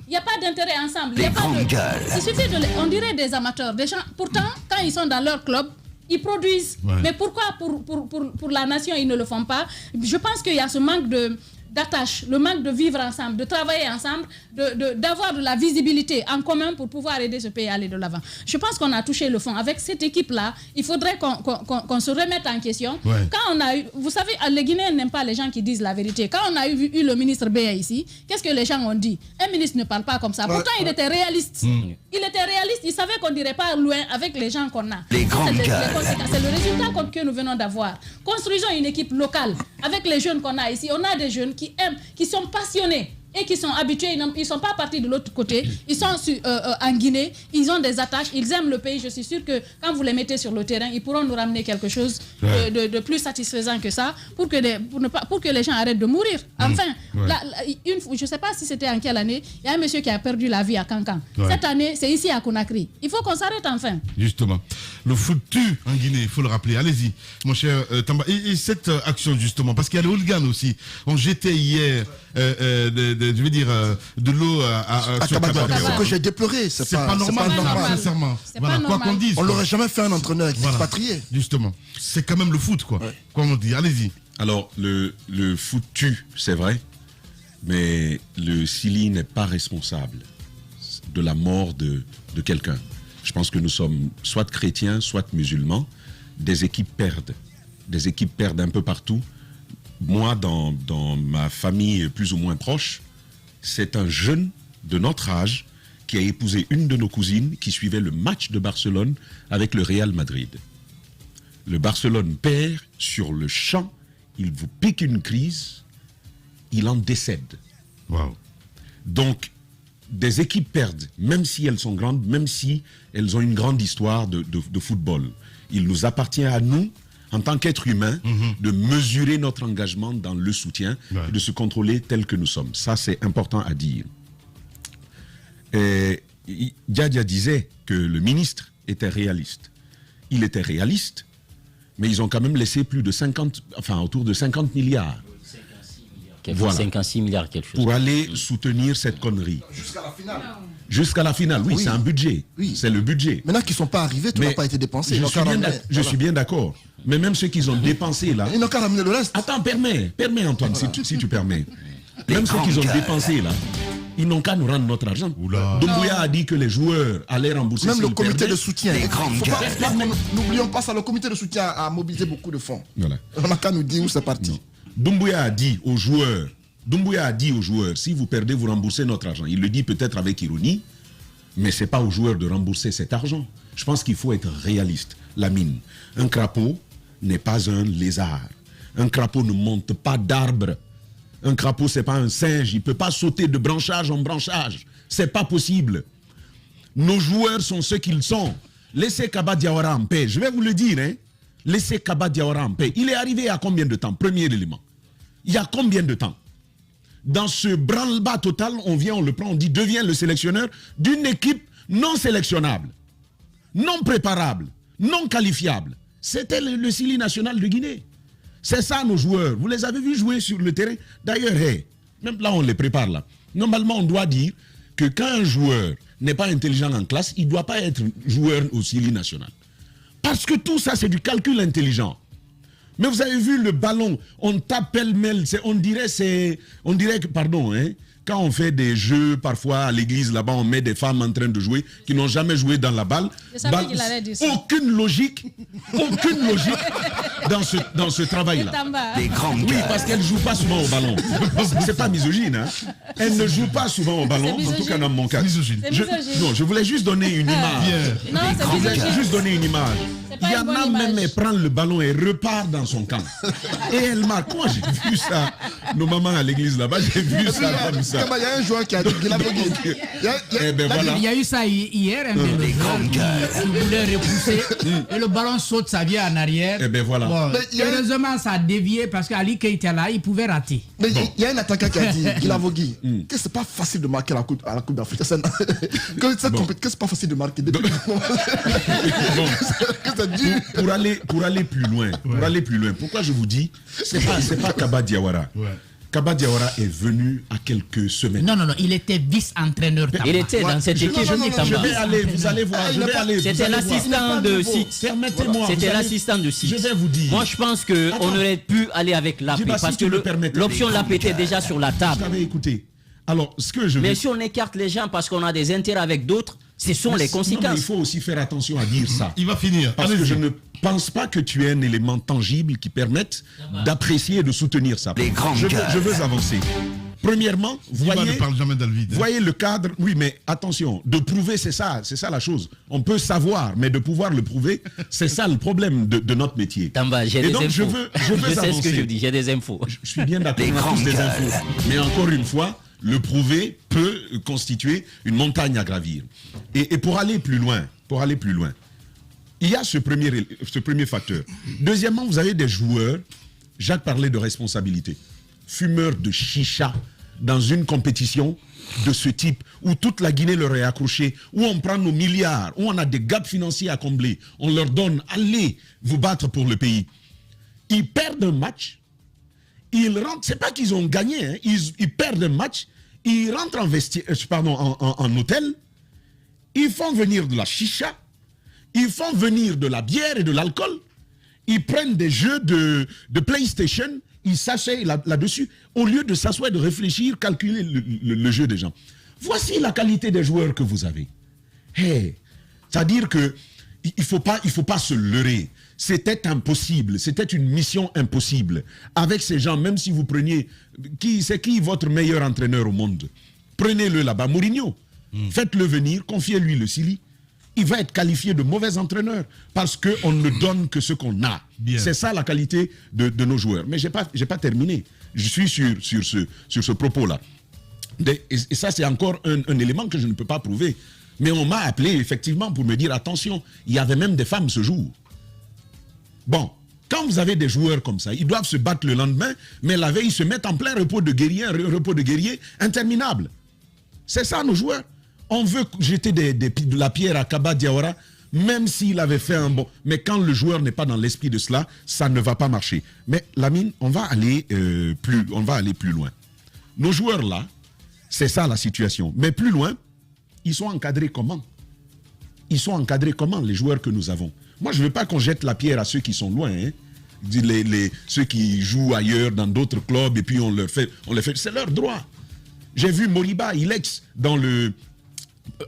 Il n'y a pas d'intérêt ensemble. Il suffit on dirait des amateurs. Des gens, pourtant, quand ils sont dans leur club, ils produisent. Mais pourquoi pour la nation, ils ne le font pas? Je pense qu'il y a ce manque d'attache, le manque de vivre ensemble, de travailler ensemble, d'avoir de la visibilité en commun pour pouvoir aider ce pays à aller de l'avant. Je pense qu'on a touché le fond. Avec cette équipe-là, il faudrait qu'on se remette en question. Quand on a eu, vous savez, les Guinéens n'aiment pas les gens qui disent la vérité. Quand on a eu le ministre Béa ici, qu'est-ce que les gens ont dit? Un ministre ne parle pas comme ça. Pourtant, il était réaliste. Il était réaliste. Il savait qu'on n'irait pas loin avec les gens qu'on a. C'est le résultat que nous venons d'avoir. Construisons une équipe locale avec les jeunes qu'on a ici. On a des jeunes qui aiment, qui sont passionnés et qui sont habitués, ils ne sont pas partis de l'autre côté, ils sont en Guinée, ils ont des attaches, ils aiment le pays. Je suis sûr que quand vous les mettez sur le terrain, ils pourront nous ramener quelque chose de plus satisfaisant que ça pour que les gens arrêtent de mourir. Enfin, je ne sais pas si c'était en quelle année, il y a un monsieur qui a perdu la vie à Cancan. Cette année, c'est ici à Conakry. Il faut qu'on s'arrête enfin. Justement. Le foot tue en Guinée, il faut le rappeler. Allez-y, mon cher Tamba. Et cette action, justement, parce qu'il y a les hooligans aussi. On jetait hier, je veux dire, de l'eau à Kabadiawara. C'est ce que j'ai déploré. C'est pas normal, sincèrement. Voilà, quoi qu'on dise. On l'aurait jamais fait un entraîneur expatrié. Justement. C'est quand même le foot, quoi. Comme on dit. Allez-y. Alors, le foot tue, c'est vrai, mais le Sili n'est pas responsable de la mort de quelqu'un. Je pense que nous sommes soit chrétiens, soit musulmans. Des équipes perdent un peu partout. Moi, dans ma famille plus ou moins proche, c'est un jeune de notre âge qui a épousé une de nos cousines qui suivait le match de Barcelone avec le Real Madrid. Le Barcelone perd sur le champ, il vous pique une crise, il en décède. Wow. Donc, des équipes perdent, même si elles sont grandes, même si elles ont une grande histoire de football. Il nous appartient à nous, en tant qu'être humain, de mesurer notre engagement dans le soutien, et de se contrôler tel que nous sommes. Ça, c'est important à dire. Diadia disait que le ministre était réaliste. Il était réaliste, mais ils ont quand même laissé autour de 50 milliards. Voilà. 56 milliards, quelque chose. Pour aller soutenir cette connerie. Jusqu'à la finale. Jusqu'à la finale, oui. C'est un budget. Oui. C'est le budget. Maintenant qu'ils ne sont pas arrivés, tout n'a pas été dépensé. Je suis bien d'accord. Mais même ceux qu'ils ont dépensés là... Ils n'ont qu'à ramener le reste. Attends, permets Antoine, si tu permets. Même ceux qu'ils ont dépensés là, ils n'ont qu'à nous rendre notre argent. Doumbouya a dit que les joueurs allaient rembourser. Même le comité de soutien. N'oublions pas ça, le comité de soutien a mobilisé beaucoup de fonds. Voilà. On n'a qu'à nous dire où c'est parti. Doumbouya a dit aux joueurs, si vous perdez, vous remboursez notre argent. Il le dit peut-être avec ironie, mais ce n'est pas aux joueurs de rembourser cet argent. Je pense qu'il faut être réaliste. Lamine, un crapaud n'est pas un lézard. Un crapaud ne monte pas d'arbre. Un crapaud, ce n'est pas un singe. Il ne peut pas sauter de branchage en branchage. Ce n'est pas possible. Nos joueurs sont ce qu'ils sont. Laissez Kabadiawara en paix. Je vais vous le dire, hein. Laissez Kabadiawara en paix. Il est arrivé il y a combien de temps? Premier élément. Il y a combien de temps? Dans ce branle-bas total, on le prend, on dit devient le sélectionneur d'une équipe non sélectionnable, non préparable, non qualifiable. C'était le Sili national de Guinée. C'est ça nos joueurs. Vous les avez vus jouer sur le terrain. D'ailleurs, même là on les prépare là. Normalement on doit dire que quand un joueur n'est pas intelligent en classe, il ne doit pas être joueur au Sili national. Parce que tout ça, c'est du calcul intelligent. Mais vous avez vu le ballon, on tape pêle-mêle, on dirait que, pardon, hein, quand on fait des jeux, parfois à l'église, là-bas, on met des femmes en train de jouer, qui n'ont jamais joué dans la balle. Aucune logique dans ce travail-là. Oui, parce qu'elles ne jouent pas souvent au ballon. C'est pas misogyne, hein. Elles ne jouent pas souvent au ballon, en tout cas dans mon cas. Misogyne. Non, je voulais juste donner une image. Non, c'est misogyne. Juste donner une image. Yana même elle prend le ballon et repart dans son camp. Et elle marque. Moi j'ai vu ça. Nos mamans à l'église là-bas, j'ai vu ça comme ça. Il y a un joueur qui a dit qu'il a Il y a eu ça hier, un qui voulait repousser et le ballon saute, ça vient en arrière. Et ben voilà. Bon, heureusement, ça a dévié parce qu'Ali Keita là, il pouvait rater. Mais il y a un attaquant qui a dit, Guilavogui, que c'est pas facile de marquer à la Coupe d'Afrique. Que c'est pas facile de marquer. Pour aller plus loin, pourquoi je vous dis, c'est pas Kaba Diawara. Kaba Diawara est venu à quelques semaines. Non, il était vice-entraîneur. Il était dans cette équipe. Je vais aller, vous allez voir. C'était l'assistant de Six. Permettez-moi. C'était l'assistant de Six. Je vais vous dire. Moi, je pense qu'on aurait pu aller avec l'AP parce que l'option l'AP était déjà sur la table. Je t'avais écouté. Alors, mais si on écarte les gens parce qu'on a des intérêts avec d'autres, ce sont les conséquences. Non, mais il faut aussi faire attention à dire ça. Il va finir. Parce que je ne pense pas que tu aies un élément tangible qui permette d'apprécier et de soutenir ça. Je veux avancer. Premièrement, voyez le cadre. Oui, mais attention, de prouver, c'est ça la chose. On peut savoir, mais de pouvoir le prouver, c'est ça le problème de notre métier. Tamba, j'ai des infos. Je veux sais avancer. ce que je dis, j'ai des infos. Je suis bien d'accord, on a tous des infos. Mais encore une fois, le prouver peut constituer une montagne à gravir. Et pour aller plus loin, il y a ce premier facteur. Deuxièmement, vous avez des joueurs, Jacques parlait de responsabilité, fumeurs de chicha dans une compétition de ce type, où toute la Guinée leur est accrochée, où on prend nos milliards, où on a des gaps financiers à combler, on leur donne, allez vous battre pour le pays. Ils perdent un match, ils rentrent, c'est pas qu'ils ont gagné, hein, ils perdent un match, ils rentrent en hôtel, ils font venir de la chicha, ils font venir de la bière et de l'alcool, ils prennent des jeux de PlayStation, ils s'asseyent là-dessus, au lieu de s'asseoir et de réfléchir, calculer le jeu des gens. Voici la qualité des joueurs que vous avez. Hey, c'est-à-dire que il faut pas se leurrer. C'était impossible, c'était une mission impossible. Avec ces gens, même si vous preniez... C'est qui votre meilleur entraîneur au monde? Prenez-le là-bas, Mourinho. Faites-le venir, confiez-lui le Sili. Il va être qualifié de mauvais entraîneur parce qu'on ne donne que ce qu'on a. C'est ça la qualité de nos joueurs. Mais je n'ai pas terminé. Je suis sur ce propos-là. Et ça, c'est encore un élément que je ne peux pas prouver. Mais on m'a appelé effectivement pour me dire, attention, il y avait même des femmes ce jour. Bon, quand vous avez des joueurs comme ça, ils doivent se battre le lendemain, mais la veille, ils se mettent en plein repos de guerrier, un repos de guerrier interminable. C'est ça nos joueurs. On veut jeter de la pierre à Kaba Diawara, même s'il avait fait un bon... Mais quand le joueur n'est pas dans l'esprit de cela, ça ne va pas marcher. Mais Lamine, on va aller plus loin. Nos joueurs là, c'est ça la situation. Mais plus loin, ils sont encadrés comment? Ils sont encadrés comment, les joueurs que nous avons? Moi, je ne veux pas qu'on jette la pierre à ceux qui sont loin. Hein. Ceux qui jouent ailleurs, dans d'autres clubs, et puis on les fait. C'est leur droit. J'ai vu Moriba, Ilex,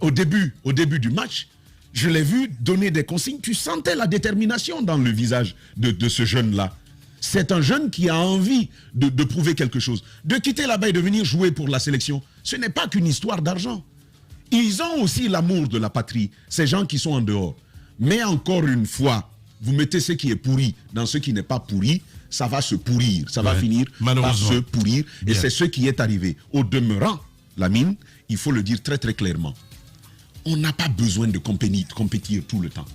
au début du match, je l'ai vu donner des consignes. Tu sentais la détermination dans le visage de ce jeune-là. C'est un jeune qui a envie de prouver quelque chose. De quitter là-bas et de venir jouer pour la sélection, ce n'est pas qu'une histoire d'argent. Ils ont aussi l'amour de la patrie, ces gens qui sont en dehors. Mais encore une fois, vous mettez ce qui est pourri dans ce qui n'est pas pourri, ça va se pourrir, ça va finir par se pourrir. Et c'est ce qui est arrivé. Au demeurant, Lamine, il faut le dire très très clairement, on n'a pas besoin de compétir tout le temps.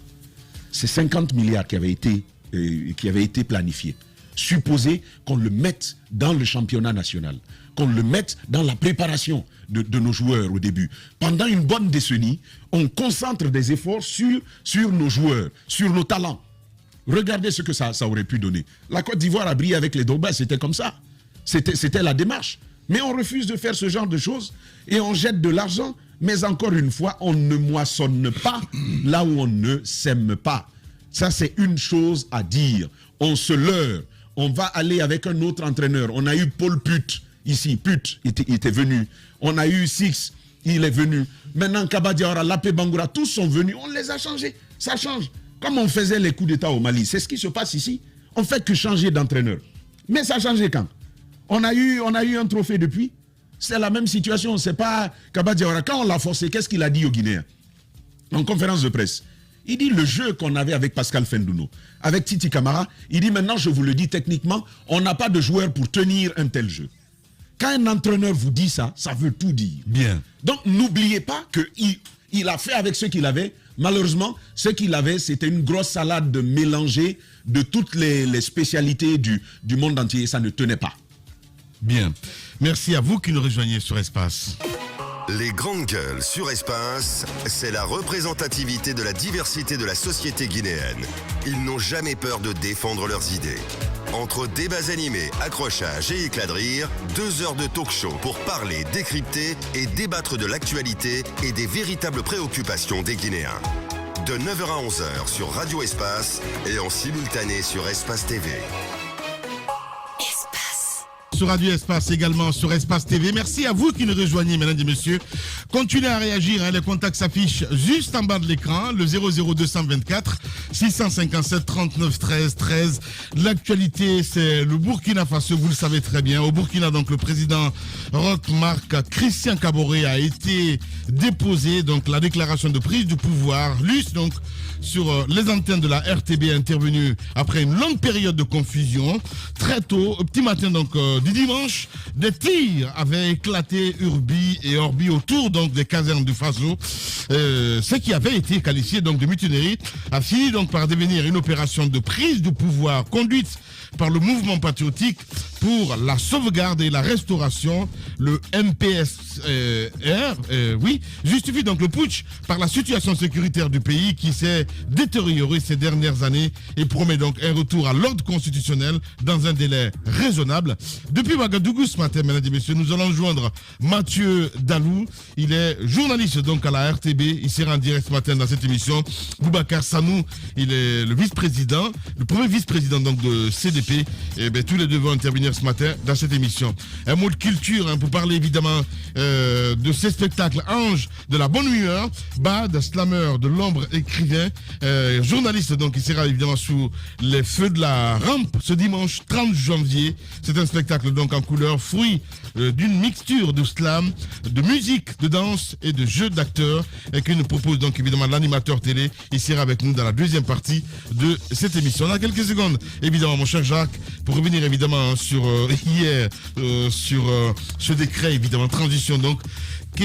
C'est 50 milliards qui avaient été planifiés. Supposez qu'on le mette dans le championnat national, qu'on le mette dans la préparation de nos joueurs au début. Pendant une bonne décennie, on concentre des efforts sur nos joueurs, sur nos talents. Regardez ce que ça aurait pu donner. La Côte d'Ivoire a brillé avec les Drogba, c'était comme ça. C'était la démarche. Mais on refuse de faire ce genre de choses et on jette de l'argent. Mais encore une fois, on ne moissonne pas là où on ne sème pas. Ça, c'est une chose à dire. On se leurre. On va aller avec un autre entraîneur. On a eu Paul Put ici. Put était venu. On a eu Six, il est venu. Maintenant, Kaba Diawara, Lapé Bangoura, tous sont venus. On les a changés. Ça change. Comme on faisait les coups d'État au Mali, c'est ce qui se passe ici. On ne fait que changer d'entraîneur. Mais ça a changé quand? On a eu un trophée depuis. C'est la même situation. C'est pas Kaba Diawara. Quand on l'a forcé, qu'est-ce qu'il a dit aux Guinéens? En conférence de presse. Il dit le jeu qu'on avait avec Pascal Fendouno, avec Titi Camara, il dit maintenant, je vous le dis techniquement, on n'a pas de joueur pour tenir un tel jeu. Quand un entraîneur vous dit ça, ça veut tout dire. Bien. Donc n'oubliez pas qu'il a fait avec ce qu'il avait. Malheureusement, ce qu'il avait, c'était une grosse salade mélangée de toutes les spécialités du monde entier. Ça ne tenait pas. Bien. Merci à vous qui nous rejoignez sur Espace. Les grandes gueules sur Espace, c'est la représentativité de la diversité de la société guinéenne. Ils n'ont jamais peur de défendre leurs idées. Entre débats animés, accrochages et éclats de rire, 2 heures de talk show pour parler, décrypter et débattre de l'actualité et des véritables préoccupations des Guinéens. De 9h à 11h sur Radio Espace et en simultané sur Espace TV. Sur Radio Espace, également sur Espace TV. Merci à vous qui nous rejoignez, mesdames et messieurs. Continuez à réagir, les contacts s'affichent juste en bas de l'écran, le 00224 657 39 13 13. L'actualité, c'est le Burkina Faso, vous le savez très bien. Au Burkina, donc, le président Roch Marc Christian Kaboré a été déposé, donc la déclaration de prise du pouvoir, lue donc sur les antennes de la RTB, intervenue après une longue période de confusion. Très tôt, au petit matin donc du dimanche, des tirs avaient éclaté urbi et orbi autour donc des casernes du Faso. Ce qui avait été qualifié donc de mutinerie a fini donc par devenir une opération de prise du pouvoir conduite par le mouvement patriotique pour la sauvegarde et la restauration, le MPSR, justifie donc le putsch par la situation sécuritaire du pays qui s'est détériorée ces dernières années et promet donc un retour à l'ordre constitutionnel dans un délai raisonnable. Depuis Ouagadougou ce matin, mesdames et messieurs, nous allons joindre Mathieu Dalou. Il est journaliste donc à la RTB. Il sera en direct ce matin dans cette émission. Boubacar Sanou, il est le vice-président, le premier vice-président donc de CDP. Et bien tous les deux vont intervenir ce matin dans cette émission. Un mot de culture pour parler évidemment de ces spectacles Ange de la bonne humeur, Bad, slammer de l'ombre, écrivain, journaliste donc il sera évidemment sous les feux de la rampe ce dimanche 30 janvier. C'est un spectacle donc en couleur, fruit d'une mixture de slam, de musique, de danse et de jeux d'acteurs et que nous propose donc évidemment l'animateur télé. Il sera avec nous dans la deuxième partie de cette émission. On a quelques secondes évidemment mon cher Jacques pour revenir évidemment sur hier sur ce décret évidemment transition donc qui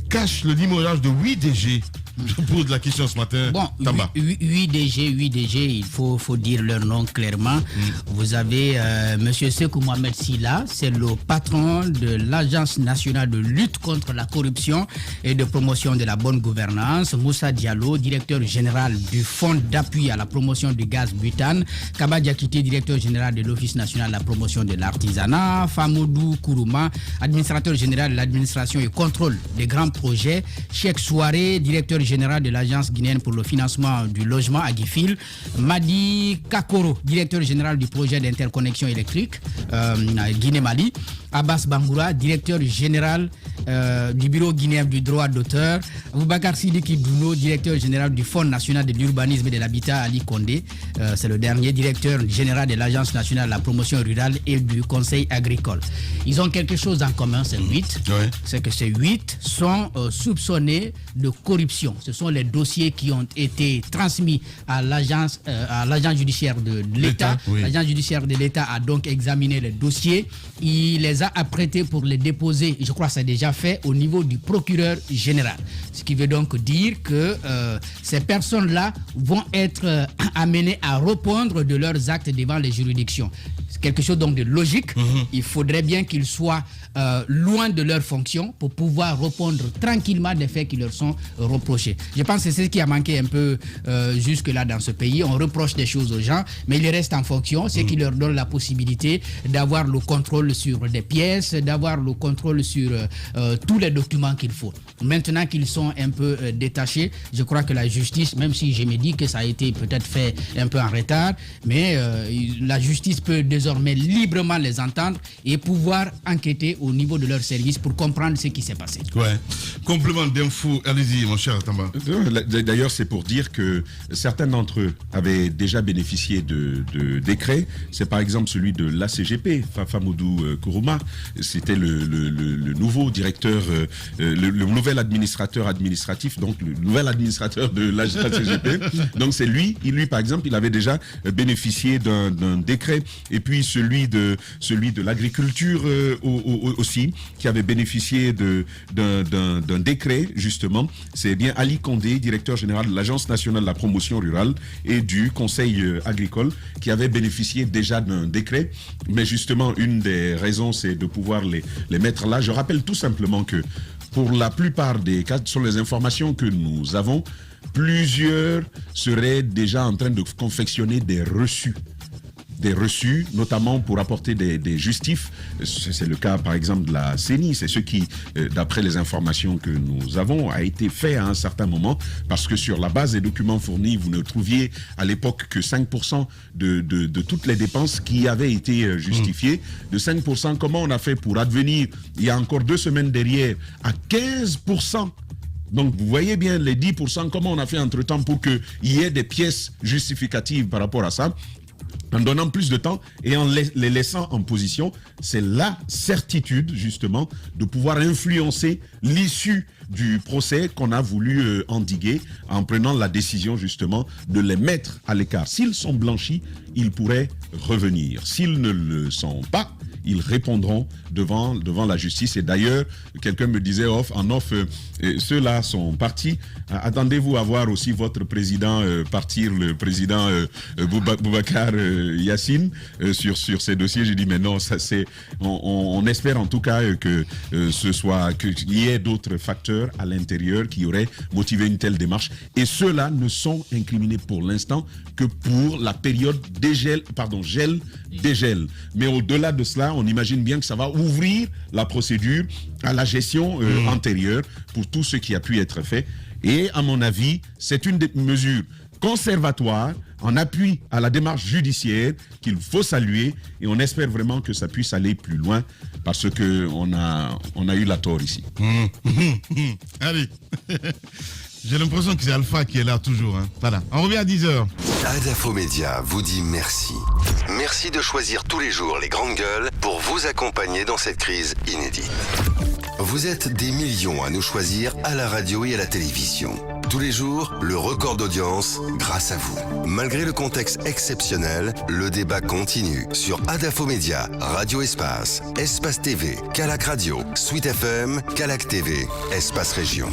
cache le limogeage de 8 DG. Je pose la question ce matin. Bon, 8 DG, il faut dire leur nom clairement. Vous avez Monsieur Sekou Mohamed Silla, c'est le patron de l'Agence nationale de lutte contre la corruption et de promotion de la bonne gouvernance. Moussa Diallo, directeur général du Fonds d'appui à la promotion du gaz butane. Kaba Diakité, directeur général de l'Office national de la promotion de l'artisanat. Famoudou Kourouma, administrateur général de l'administration et contrôle des grands projets. Cheikh Souaré, directeur général de l'Agence guinéenne pour le financement du logement à Guifil. Madi Kakoro, directeur général du projet d'interconnexion électrique Guinée-Mali. Abbas Bangoura, directeur général du bureau guinéen du droit d'auteur. Boubacar Sidiki Douno, directeur général du Fonds national de l'urbanisme et de l'habitat Ali Condé. C'est le dernier directeur général de l'Agence nationale de la promotion rurale et du conseil agricole. Ils ont quelque chose en commun, c'est 8. Ouais. C'est que ces 8 sont soupçonnés de corruption. Ce sont les dossiers qui ont été transmis à l'agence judiciaire de l'État. Oui. L'agence judiciaire de l'État a donc examiné les dossiers. Il les a apprêtés pour les déposer, je crois que c'est déjà fait, au niveau du procureur général. Ce qui veut donc dire que ces personnes-là vont être amenées à répondre de leurs actes devant les juridictions. C'est quelque chose donc de logique. Il faudrait bien qu'ils soient loin de leurs fonctions pour pouvoir répondre tranquillement des faits qui leur sont reprochés. Je pense que c'est ce qui a manqué un peu jusque-là dans ce pays. On reproche des choses aux gens, mais ils restent en fonction, ce qui leur donne la possibilité d'avoir le contrôle sur des pièces, d'avoir le contrôle sur tous les documents qu'il faut. Maintenant qu'ils sont un peu détachés, je crois que la justice, même si je me dis que ça a été peut-être fait un peu en retard, mais la justice peut désormais librement les entendre et pouvoir enquêter au au niveau de leur service pour comprendre ce qui s'est passé. Ouais. Complément d'info, allez-y mon cher Tamba. D'ailleurs, c'est pour dire que certains d'entre eux avaient déjà bénéficié de décrets. C'est par exemple celui de l'ACGP, Fafamoudou Kourouma. C'était le nouveau directeur, le nouvel administrateur administratif, donc le nouvel administrateur de l'ACGP. Donc c'est lui par exemple, il avait déjà bénéficié d'un décret. Et puis celui de l'agriculture aussi, qui avait bénéficié d'un décret, justement. C'est bien Ali Condé, directeur général de l'Agence nationale de la promotion rurale et du Conseil agricole, qui avait bénéficié déjà d'un décret. Mais justement, une des raisons, c'est de pouvoir les mettre là. Je rappelle tout simplement que pour la plupart des cas, sur les informations que nous avons, plusieurs seraient déjà en train de confectionner des reçus, notamment pour apporter des justifs. C'est le cas, par exemple, de la CENI. C'est ce qui, d'après les informations que nous avons, a été fait à un certain moment, parce que sur la base des documents fournis, vous ne trouviez à l'époque que 5% de toutes les dépenses qui avaient été justifiées. De 5%, comment on a fait pour advenir, il y a encore 2 semaines derrière, à 15%? Donc, vous voyez bien les 10%, comment on a fait entre-temps pour qu'il y ait des pièces justificatives par rapport à ça, en donnant plus de temps et en les laissant en position. C'est la certitude, justement, de pouvoir influencer l'issue du procès qu'on a voulu endiguer en prenant la décision, justement, de les mettre à l'écart. S'ils sont blanchis, ils pourraient revenir. S'ils ne le sont pas, ils répondront devant la justice. Et d'ailleurs, quelqu'un me disait en off, ceux-là sont partis. Attendez-vous à voir aussi votre président partir, le président Boubacar Yassine, sur ces dossiers. J'ai dit, mais non, ça c'est. On espère en tout cas que qu'il y ait d'autres facteurs à l'intérieur qui auraient motivé une telle démarche. Et ceux-là ne sont incriminés pour l'instant que pour la période gel-dégel. Mais au-delà de cela, on imagine bien que ça va ouvrir la procédure à la gestion antérieure pour tout ce qui a pu être fait. Et à mon avis, c'est une des mesures conservatoires en appui à la démarche judiciaire qu'il faut saluer, et on espère vraiment que ça puisse aller plus loin, parce qu'on a eu la tort ici. Allez. J'ai l'impression que c'est Alpha qui est là toujours. Hein. Voilà, on revient à 10h. Adafomédia vous dit merci. Merci de choisir tous les jours les grandes gueules pour vous accompagner dans cette crise inédite. Vous êtes des millions à nous choisir à la radio et à la télévision. Tous les jours, le record d'audience grâce à vous. Malgré le contexte exceptionnel, le débat continue sur Adafomédia, Radio Espace, Espace TV, Calac Radio, Suite FM, Calac TV, Espace Région.